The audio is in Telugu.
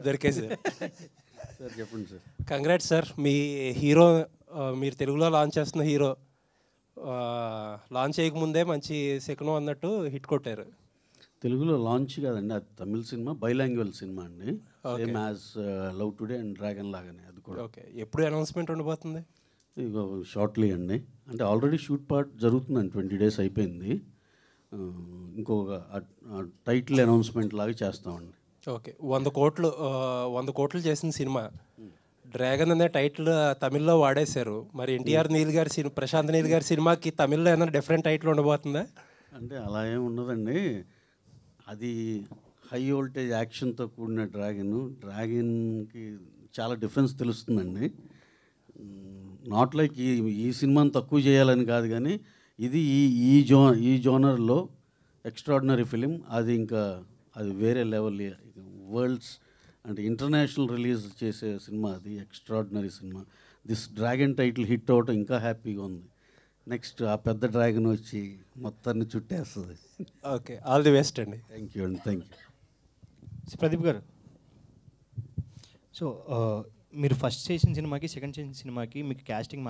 దొరికేసారు. సార్ చెప్పండి సార్. కంగ్రాట్స్ సార్, మీ హీరో మీరు తెలుగులో లాంచ్ చేస్తున్న హీరో లాంచ్ చేయకముందే మంచి శకునం అన్నట్టు హిట్ కొట్టారు. తెలుగులో లాంచ్ కాదండి, అది తమిళ సినిమా, బైలాంగ్యువల్ సినిమా అండి. Same as love today and dragon లాగానే అది కూడా. ఓకే, ఎప్పుడు అనౌన్స్మెంట్ ఉండబోతుంది? ఇక షార్ట్లీ అండి, అంటే ఆల్రెడీ షూట్ పార్ట్ జరుగుతుందండి, 20 days అయిపోయింది. ఇంకొక టైటిల్ అనౌన్స్మెంట్ లాగా చేస్తామండి. ఓకే, 100 కోట్లు చేసిన సినిమా డ్రాగన్ అనే టైటిల్ తమిళ్లో వాడేశారు. మరి ఎన్టీఆర్ నీల్ గారి సినిమా, ప్రశాంత్ నీల్ గారి సినిమాకి తమిళ్లో ఏమైనా డిఫరెంట్ టైటిల్ ఉండబోతుందా? అంటే అలా ఏమి ఉండదండి, అది హై వోల్టేజ్ యాక్షన్తో కూడిన డ్రాగన్కి చాలా డిఫరెన్స్ తెలుస్తుందండి. నాట్ లైక్ ఈ సినిమాని తక్కువ చేయాలని కాదు, కానీ ఇది ఈ జోనర్లో ఎక్స్ట్రాడినరీ ఫిలిం. అది ఇంకా అది వేరే లెవెల్, వరల్డ్స్ అంటే ఇంటర్నేషనల్ రిలీజ్ చేసే సినిమా, అది extraordinary cinema. This dragon title hit అవటం ఇంకా హ్యాపీగా ఉంది. నెక్స్ట్ ఆ పెద్ద డ్రాగన్ వచ్చి మొత్తాన్ని చుట్టేస్తుంది. ఓకే, ఆల్ ది బెస్ట్ అండి. థ్యాంక్ యూ అండి, థ్యాంక్ యూ. ప్రదీప్ గారు, సో మీరు ఫస్ట్ చేసిన సినిమాకి సెకండ్ చేసిన సినిమాకి మీకు క్యాస్టింగ్